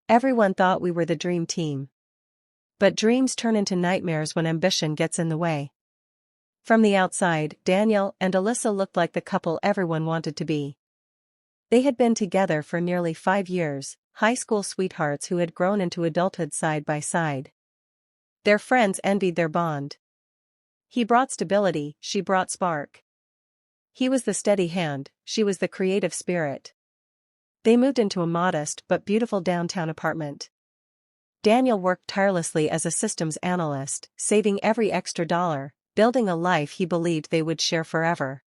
Everyone thought we were the dream team. But dreams turn into nightmares when ambition gets in the way. From the outside, Daniel and Alyssa looked like the couple everyone wanted to be. They had been together for nearly 5 years, high school sweethearts who had grown into adulthood side by side. Their friends envied their bond. He brought stability, she brought spark. He was the steady hand, she was the creative spirit. They moved into a modest but beautiful downtown apartment. Daniel worked tirelessly as a systems analyst, saving every extra dollar, building a life he believed they would share forever.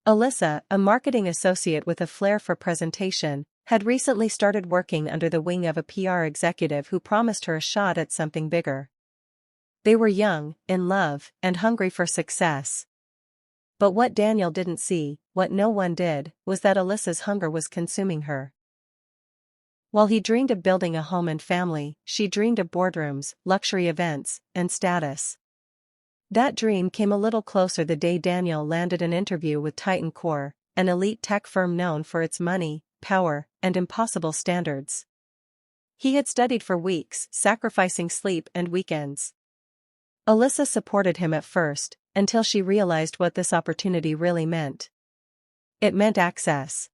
Alyssa, a marketing associate with a flair for presentation, had recently started working under the wing of a PR executive who promised her a shot at something bigger. They were young, in love, and hungry for success. But what Daniel didn't see, what no one did, was that Alyssa's hunger was consuming her. While he dreamed of building a home and family, she dreamed of boardrooms, luxury events, and status. That dream came a little closer the day Daniel landed an interview with Titan Core, an elite tech firm known for its money, power, and impossible standards. He had studied for weeks, sacrificing sleep and weekends. Alyssa supported him at first, until she realized what this opportunity really meant. It meant access.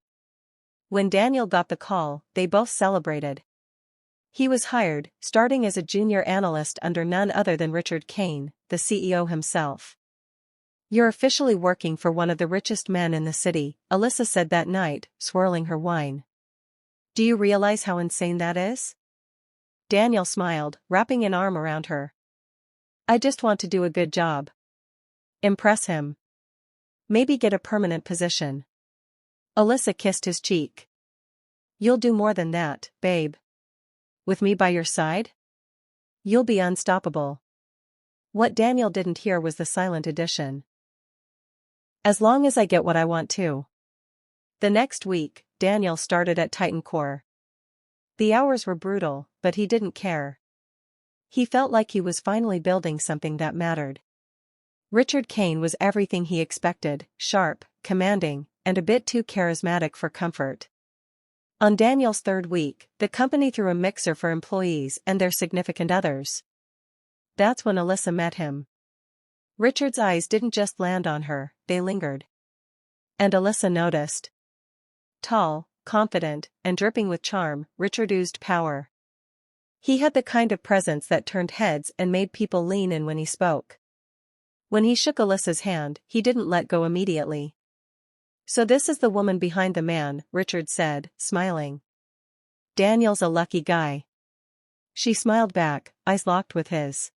When Daniel got the call, they both celebrated. He was hired, starting as a junior analyst under none other than Richard Kane, the CEO himself. "You're officially working for one of the richest men in the city," Alyssa said that night, swirling her wine. "Do you realize how insane that is?" Daniel smiled, wrapping an arm around her. "I just want to do a good job. Impress him. Maybe get a permanent position." Alyssa kissed his cheek. "You'll do more than that, babe. With me by your side? You'll be unstoppable." What Daniel didn't hear was the silent addition. "As long as I get what I want to." The next week, Daniel started at Titan Core. The hours were brutal, but he didn't care. He felt like he was finally building something that mattered. Richard Kane was everything he expected, sharp, commanding, and a bit too charismatic for comfort. On Daniel's third week, the company threw a mixer for employees and their significant others. That's when Alyssa met him. Richard's eyes didn't just land on her, they lingered. And Alyssa noticed. Tall, confident, and dripping with charm, Richard oozed power. He had the kind of presence that turned heads and made people lean in when he spoke. When he shook Alyssa's hand, he didn't let go immediately. "So this is the woman behind the man," Richard said, smiling. "Daniel's a lucky guy." She smiled back, eyes locked with his.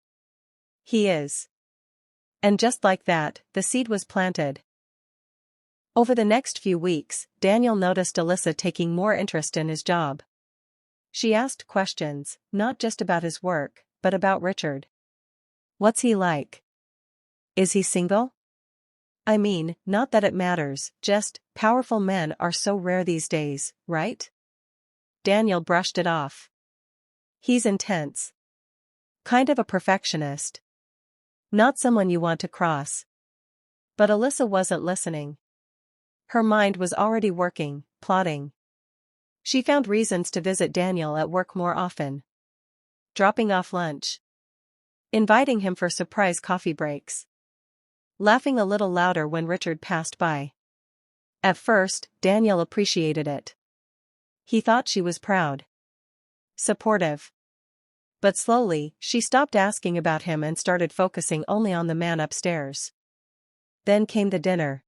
"He is." And just like that, the seed was planted. Over the next few weeks, Daniel noticed Alyssa taking more interest in his job. She asked questions, not just about his work, but about Richard. "What's he like? Is he single? I mean, not that it matters, just, powerful men are so rare these days, right?" Daniel brushed it off. "He's intense. Kind of a perfectionist. Not someone you want to cross." But Alyssa wasn't listening. Her mind was already working, plotting. She found reasons to visit Daniel at work more often. Dropping off lunch. Inviting him for surprise coffee breaks. Laughing a little louder when Richard passed by. At first, Daniel appreciated it. He thought she was proud. Supportive. But slowly, she stopped asking about him and started focusing only on the man upstairs. Then came the dinner.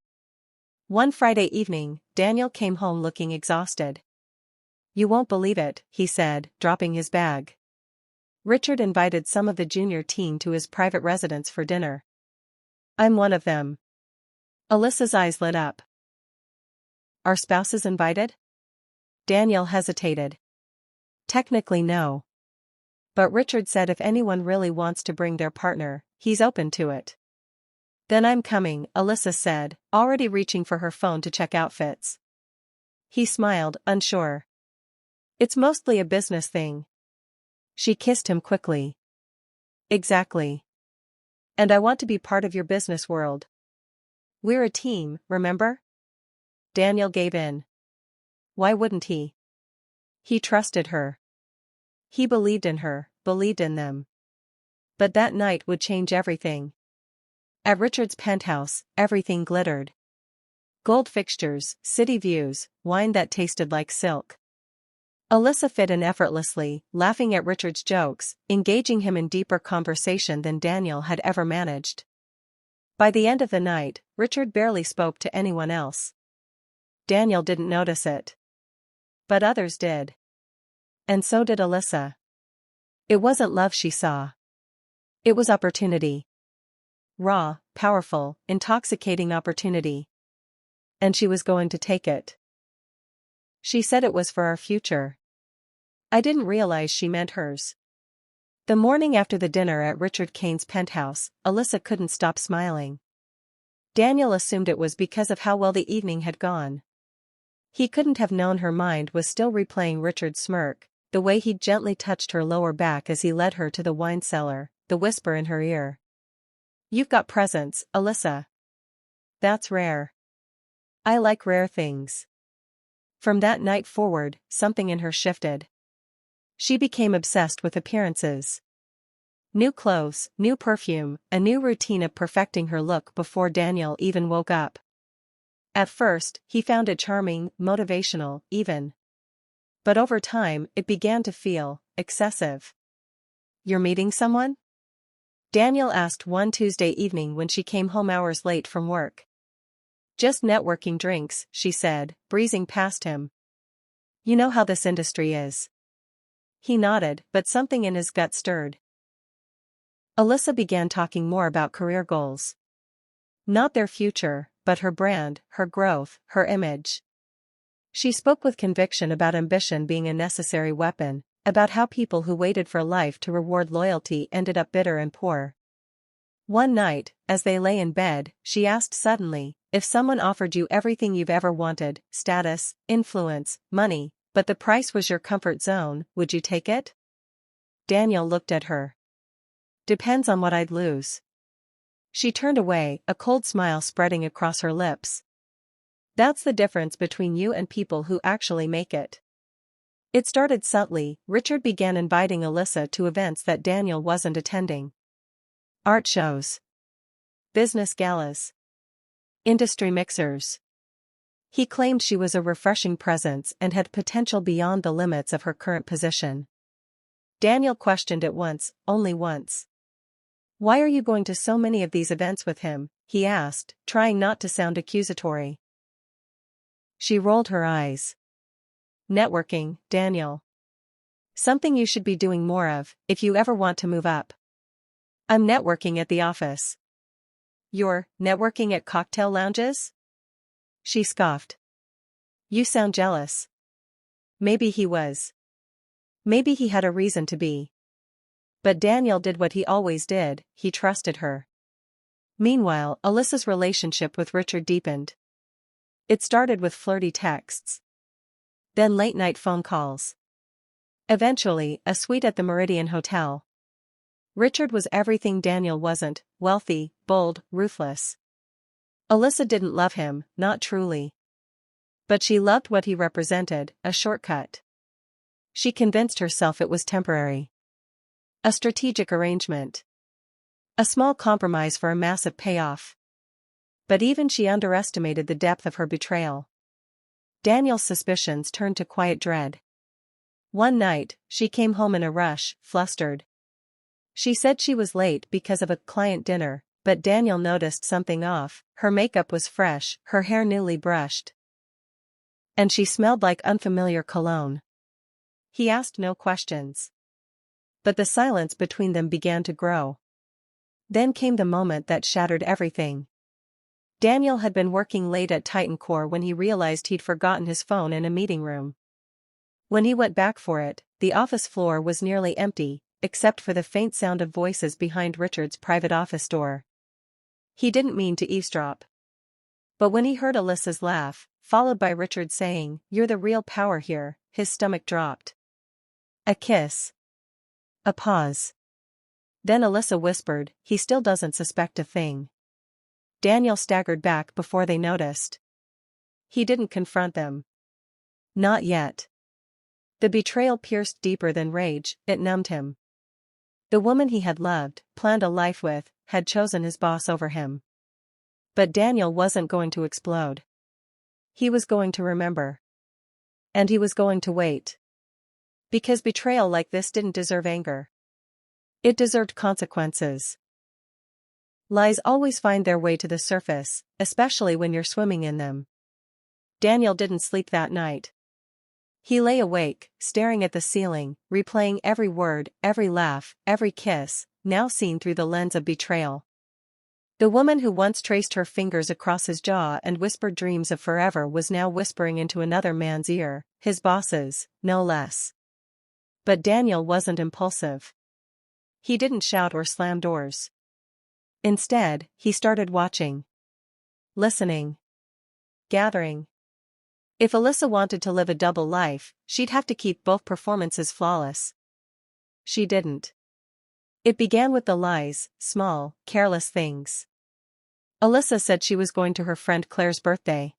One Friday evening, Daniel came home looking exhausted. "You won't believe it," he said, dropping his bag. "Richard invited some of the junior team to his private residence for dinner. I'm one of them." Alyssa's eyes lit up. "Are spouses invited?" Daniel hesitated. "Technically no. But Richard said if anyone really wants to bring their partner, he's open to it." "Then I'm coming," Alyssa said, already reaching for her phone to check outfits. He smiled, unsure. "It's mostly a business thing." She kissed him quickly. "Exactly. And I want to be part of your business world. We're a team, remember?" Daniel gave in. Why wouldn't he? He trusted her. He believed in her, believed in them. But that night would change everything. At Richard's penthouse, everything glittered. Gold fixtures, city views, wine that tasted like silk. Alyssa fit in effortlessly, laughing at Richard's jokes, engaging him in deeper conversation than Daniel had ever managed. By the end of the night, Richard barely spoke to anyone else. Daniel didn't notice it. But others did. And so did Alyssa. It wasn't love she saw. It was opportunity. Raw, powerful, intoxicating opportunity. And she was going to take it. She said it was for our future. I didn't realize she meant hers. The morning after the dinner at Richard Kane's penthouse, Alyssa couldn't stop smiling. Daniel assumed it was because of how well the evening had gone. He couldn't have known her mind was still replaying Richard's smirk, the way he gently touched her lower back as he led her to the wine cellar, the whisper in her ear. "You've got presents, Alyssa. That's rare. I like rare things." From that night forward, something in her shifted. She became obsessed with appearances. New clothes, new perfume, a new routine of perfecting her look before Daniel even woke up. At first, he found it charming, motivational, even. But over time, it began to feel excessive. "You're meeting someone?" Daniel asked one Tuesday evening when she came home hours late from work. "Just networking drinks," she said, breezing past him. "You know how this industry is." He nodded, but something in his gut stirred. Alyssa began talking more about career goals. Not their future, but her brand, her growth, her image. She spoke with conviction about ambition being a necessary weapon, about how people who waited for life to reward loyalty ended up bitter and poor. One night, as they lay in bed, she asked suddenly, "If someone offered you everything you've ever wanted, status, influence, money, but the price was your comfort zone, would you take it?" Daniel looked at her. "Depends on what I'd lose." She turned away, a cold smile spreading across her lips. "That's the difference between you and people who actually make it." It started subtly. Richard began inviting Alyssa to events that Daniel wasn't attending. Art shows. Business galas. Industry mixers. He claimed she was a refreshing presence and had potential beyond the limits of her current position. Daniel questioned it once, only once. "Why are you going to so many of these events with him?" he asked, trying not to sound accusatory. She rolled her eyes. "Networking, Daniel. Something you should be doing more of, if you ever want to move up." "I'm networking at the office." "You're networking at cocktail lounges?" She scoffed. "You sound jealous." Maybe he was. Maybe he had a reason to be. But Daniel did what he always did, he trusted her. Meanwhile, Alyssa's relationship with Richard deepened. It started with flirty texts. Then late-night phone calls. Eventually, a suite at the Meridian Hotel. Richard was everything Daniel wasn't: wealthy, bold, ruthless. Alyssa didn't love him, not truly. But she loved what he represented, a shortcut. She convinced herself it was temporary. A strategic arrangement. A small compromise for a massive payoff. But even she underestimated the depth of her betrayal. Daniel's suspicions turned to quiet dread. One night, she came home in a rush, flustered. She said she was late because of a client dinner, but Daniel noticed something off. Her makeup was fresh, her hair newly brushed. And she smelled like unfamiliar cologne. He asked no questions. But the silence between them began to grow. Then came the moment that shattered everything. Daniel had been working late at Titan Core when he realized he'd forgotten his phone in a meeting room. When he went back for it, the office floor was nearly empty, except for the faint sound of voices behind Richard's private office door. He didn't mean to eavesdrop. But when he heard Alyssa's laugh, followed by Richard saying, "You're the real power here," his stomach dropped. A kiss. A pause. Then Alyssa whispered, "He still doesn't suspect a thing." Daniel staggered back before they noticed. He didn't confront them. Not yet. The betrayal pierced deeper than rage, it numbed him. The woman he had loved, planned a life with, had chosen his boss over him. But Daniel wasn't going to explode. He was going to remember. And he was going to wait. Because betrayal like this didn't deserve anger. It deserved consequences. Lies always find their way to the surface, especially when you're swimming in them. Daniel didn't sleep that night. He lay awake, staring at the ceiling, replaying every word, every laugh, every kiss, now seen through the lens of betrayal. The woman who once traced her fingers across his jaw and whispered dreams of forever was now whispering into another man's ear, his boss's, no less. But Daniel wasn't impulsive. He didn't shout or slam doors. Instead, he started watching. Listening. Gathering. If Alyssa wanted to live a double life, she'd have to keep both performances flawless. She didn't. It began with the lies, small, careless things. Alyssa said she was going to her friend Claire's birthday.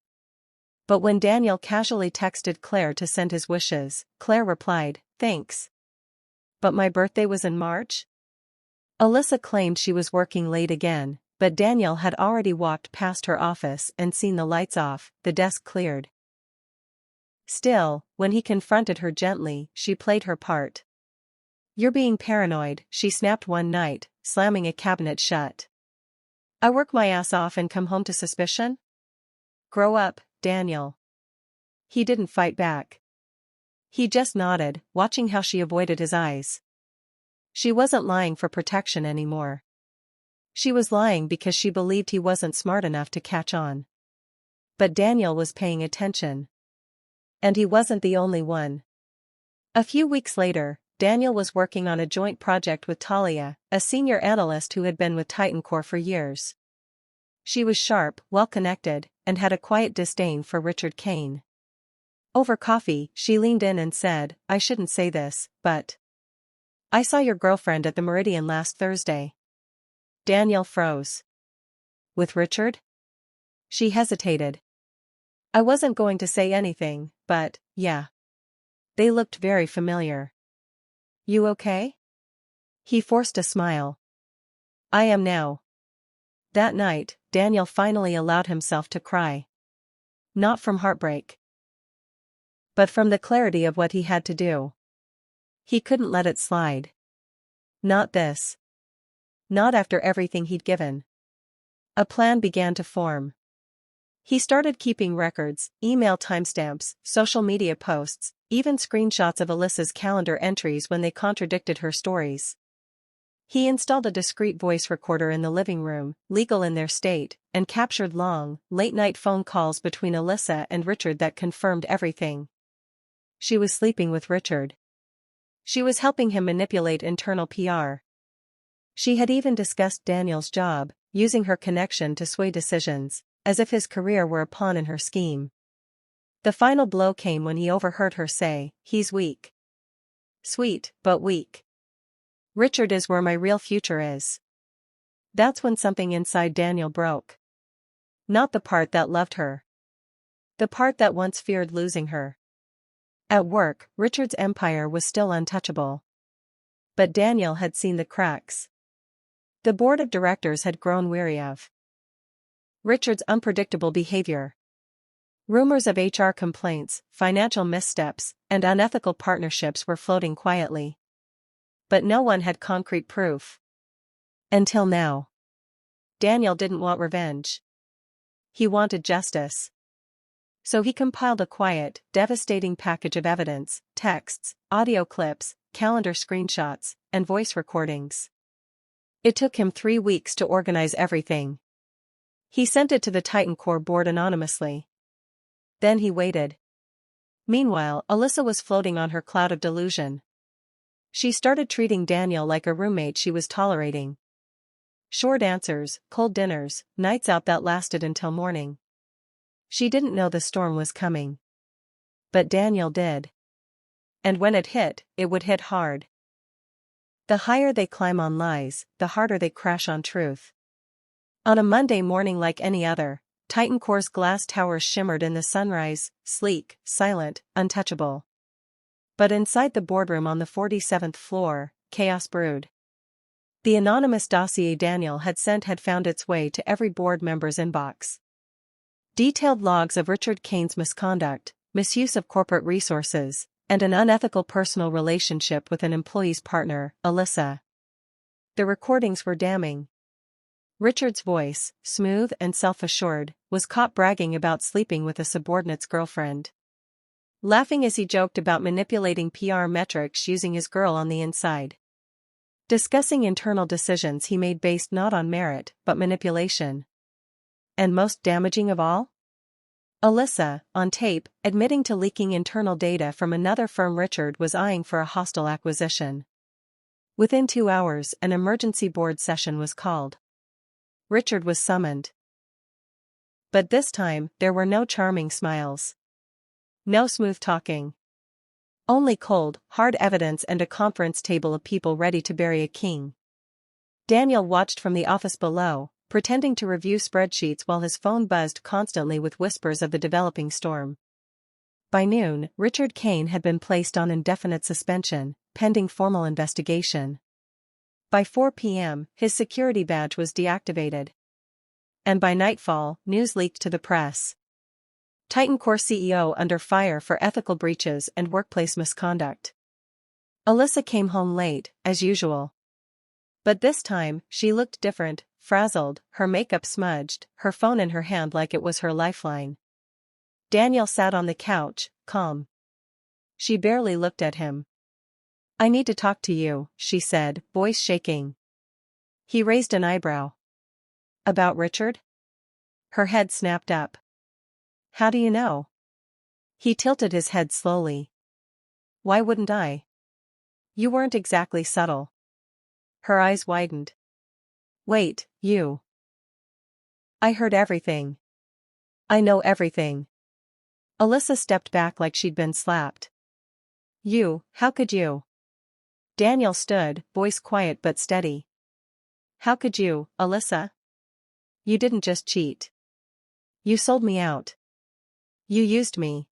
But when Daniel casually texted Claire to send his wishes, Claire replied, "Thanks. But my birthday was in March?" Alyssa claimed she was working late again, but Daniel had already walked past her office and seen the lights off, the desk cleared. Still, when he confronted her gently, she played her part. "You're being paranoid," she snapped one night, slamming a cabinet shut. "I work my ass off and come home to suspicion? Grow up, Daniel." He didn't fight back. He just nodded, watching how she avoided his eyes. She wasn't lying for protection anymore. She was lying because she believed he wasn't smart enough to catch on. But Daniel was paying attention. And he wasn't the only one. A few weeks later, Daniel was working on a joint project with Talia, a senior analyst who had been with TitanCore for years. She was sharp, well-connected, and had a quiet disdain for Richard Kane. Over coffee, she leaned in and said, "I shouldn't say this, but I saw your girlfriend at the Meridian last Thursday." Daniel froze. "With Richard?" She hesitated. "I wasn't going to say anything, but, yeah. They looked very familiar." "You okay?" He forced a smile. "I am now." That night, Daniel finally allowed himself to cry. Not from heartbreak, but from the clarity of what he had to do. He couldn't let it slide. Not this. Not after everything he'd given. A plan began to form. He started keeping records, email timestamps, social media posts, even screenshots of Alyssa's calendar entries when they contradicted her stories. He installed a discreet voice recorder in the living room, legal in their state, and captured long, late-night phone calls between Alyssa and Richard that confirmed everything. She was sleeping with Richard. She was helping him manipulate internal PR. She had even discussed Daniel's job, using her connection to sway decisions, as if his career were a pawn in her scheme. The final blow came when he overheard her say, "He's weak. Sweet, but weak. Richard is where my real future is." That's when something inside Daniel broke. Not the part that loved her. The part that once feared losing her. At work, Richard's empire was still untouchable. But Daniel had seen the cracks. The board of directors had grown weary of Richard's unpredictable behavior. Rumors of HR complaints, financial missteps, and unethical partnerships were floating quietly. But no one had concrete proof. Until now. Daniel didn't want revenge. He wanted justice. So he compiled a quiet, devastating package of evidence, texts, audio clips, calendar screenshots, and voice recordings. It took him 3 weeks to organize everything. He sent it to the TitanCore board anonymously. Then he waited. Meanwhile, Alyssa was floating on her cloud of delusion. She started treating Daniel like a roommate she was tolerating. Short answers, cold dinners, nights out that lasted until morning. She didn't know the storm was coming. But Daniel did. And when it hit, it would hit hard. The higher they climb on lies, the harder they crash on truth. On a Monday morning like any other, TitanCore's glass towers shimmered in the sunrise, sleek, silent, untouchable. But inside the boardroom on the 47th floor, chaos brewed. The anonymous dossier Daniel had sent had found its way to every board member's inbox. Detailed logs of Richard Kane's misconduct, misuse of corporate resources, and an unethical personal relationship with an employee's partner, Alyssa. The recordings were damning. Richard's voice, smooth and self-assured, was caught bragging about sleeping with a subordinate's girlfriend. Laughing as he joked about manipulating PR metrics using his girl on the inside. Discussing internal decisions he made based not on merit, but manipulation. And most damaging of all? Alyssa, on tape, admitting to leaking internal data from another firm Richard was eyeing for a hostile acquisition. Within 2 hours, an emergency board session was called. Richard was summoned. But this time, there were no charming smiles. No smooth talking. Only cold, hard evidence and a conference table of people ready to bury a king. Daniel watched from the office below, pretending to review spreadsheets while his phone buzzed constantly with whispers of the developing storm. By noon, Richard Kane had been placed on indefinite suspension, pending formal investigation. By 4 p.m., his security badge was deactivated. And by nightfall, news leaked to the press. Titan Core CEO under fire for ethical breaches and workplace misconduct. Alyssa came home late, as usual. But this time, she looked different, frazzled, her makeup smudged, her phone in her hand like it was her lifeline. Daniel sat on the couch, calm. She barely looked at him. "I need to talk to you," she said, voice shaking. He raised an eyebrow. "About Richard?" Her head snapped up. "How do you know?" He tilted his head slowly. "Why wouldn't I?" "You weren't exactly subtle." Her eyes widened. "Wait, you." "I heard everything. I know everything." Alyssa stepped back like she'd been slapped. How could you?" Daniel stood, voice quiet but steady. "How could you, Alyssa? You didn't just cheat. You sold me out. You used me.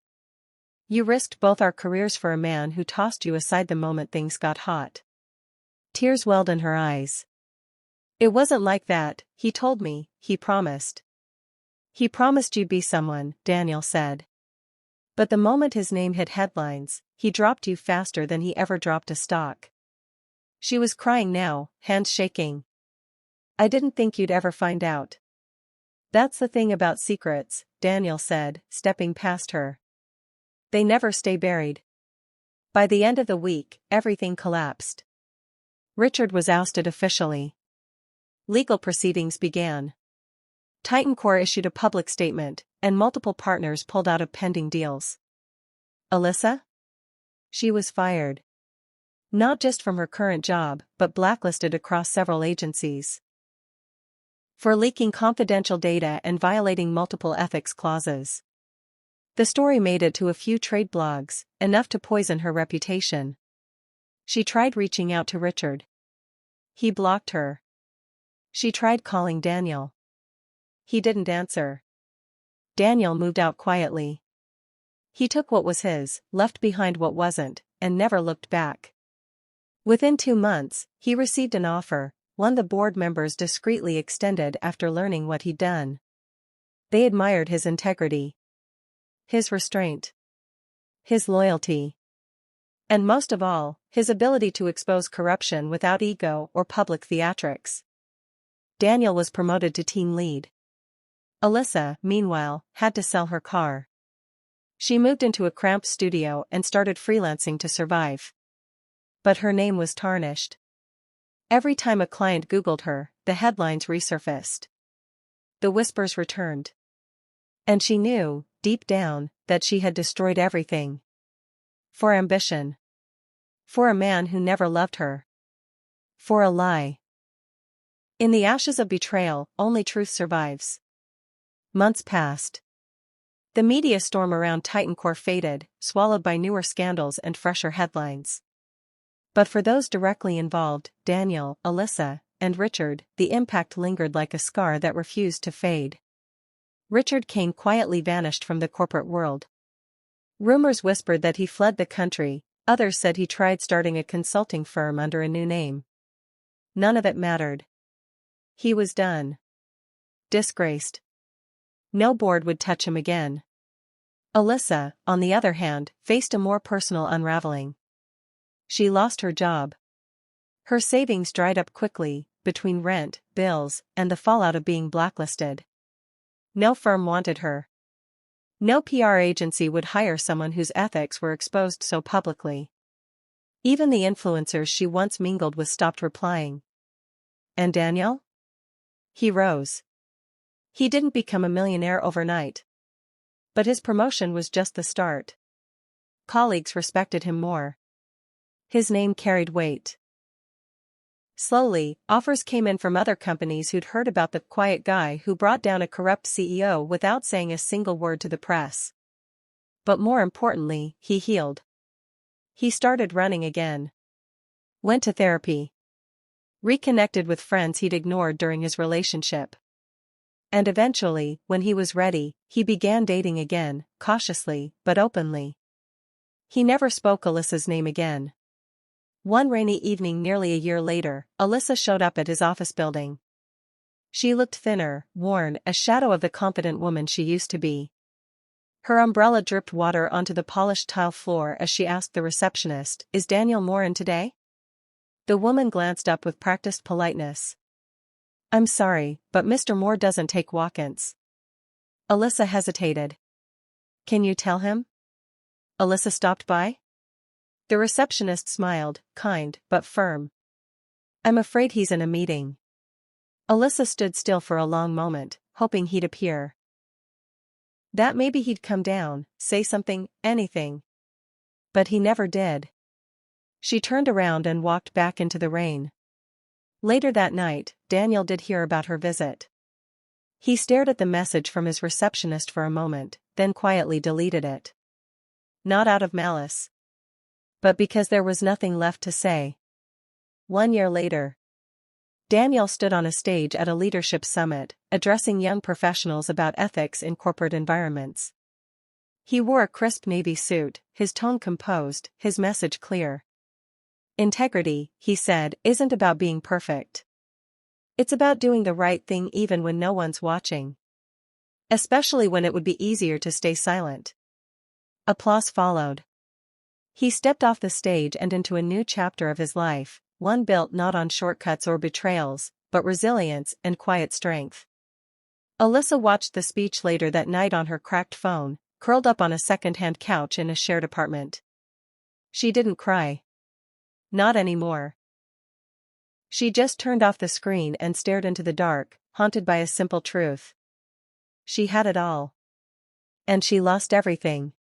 You risked both our careers for a man who tossed you aside the moment things got hot." Tears welled in her eyes. "It wasn't like that," he told me, "he promised. He promised you'd be someone," Daniel said. "But the moment his name hit headlines, he dropped you faster than he ever dropped a stock." She was crying now, hands shaking. "I didn't think you'd ever find out." "That's the thing about secrets," Daniel said, stepping past her. "They never stay buried." By the end of the week, everything collapsed. Richard was ousted officially. Legal proceedings began. Titan Core issued a public statement, and multiple partners pulled out of pending deals. Alyssa? She was fired. Not just from her current job, but blacklisted across several agencies. For leaking confidential data and violating multiple ethics clauses. The story made it to a few trade blogs, enough to poison her reputation. She tried reaching out to Richard. He blocked her. She tried calling Daniel. He didn't answer. Daniel moved out quietly. He took what was his, left behind what wasn't, and never looked back. Within 2 months, he received an offer, one the board members discreetly extended after learning what he'd done. They admired his integrity, his restraint, his loyalty, and most of all, his ability to expose corruption without ego or public theatrics. Daniel was promoted to team lead. Alyssa, meanwhile, had to sell her car. She moved into a cramped studio and started freelancing to survive. But her name was tarnished. Every time a client Googled her, the headlines resurfaced. The whispers returned. And she knew, deep down, that she had destroyed everything. For ambition. For a man who never loved her. For a lie. In the ashes of betrayal, only truth survives. Months passed. The media storm around Titan Core faded, swallowed by newer scandals and fresher headlines. But for those directly involved, Daniel, Alyssa, and Richard, the impact lingered like a scar that refused to fade. Richard Kane quietly vanished from the corporate world. Rumors whispered that he fled the country, Others said he tried starting a consulting firm under a new name. None of it mattered. He was done. Disgraced. No board would touch him again. Alyssa, on the other hand, faced a more personal unraveling. She lost her job. Her savings dried up quickly, between rent, bills, and the fallout of being blacklisted. No firm wanted her. No PR agency would hire someone whose ethics were exposed so publicly. Even the influencers she once mingled with stopped replying. And Daniel? He rose. He didn't become a millionaire overnight. But his promotion was just the start. Colleagues respected him more. His name carried weight. Slowly, offers came in from other companies who'd heard about the quiet guy who brought down a corrupt CEO without saying a single word to the press. But more importantly, he healed. He started running again. Went to therapy. Reconnected with friends he'd ignored during his relationship. And eventually, when he was ready, he began dating again, cautiously, but openly. He never spoke Alyssa's name again. One rainy evening nearly a year later, Alyssa showed up at his office building. She looked thinner, worn, a shadow of the confident woman she used to be. Her umbrella dripped water onto the polished tile floor as she asked the receptionist, "Is Daniel Moore in today?" The woman glanced up with practiced politeness. "I'm sorry, but Mr. Moore doesn't take walk-ins." Alyssa hesitated. "Can you tell him?" Alyssa stopped by. The receptionist smiled, kind but firm. "I'm afraid he's in a meeting." Alyssa stood still for a long moment, hoping he'd appear. That maybe he'd come down, say something, anything. But he never did. She turned around and walked back into the rain. Later that night, Daniel did hear about her visit. He stared at the message from his receptionist for a moment, then quietly deleted it. Not out of malice. But because there was nothing left to say. 1 year later, Daniel stood on a stage at a leadership summit, addressing young professionals about ethics in corporate environments. He wore a crisp navy suit, his tone composed, his message clear. Integrity, he said, isn't about being perfect. It's about doing the right thing even when no one's watching. Especially when it would be easier to stay silent. Applause followed. He stepped off the stage and into a new chapter of his life, one built not on shortcuts or betrayals, but resilience and quiet strength. Alyssa watched the speech later that night on her cracked phone, curled up on a second-hand couch in a shared apartment. She didn't cry. Not anymore. She just turned off the screen and stared into the dark, haunted by a simple truth. She had it all. And she lost everything.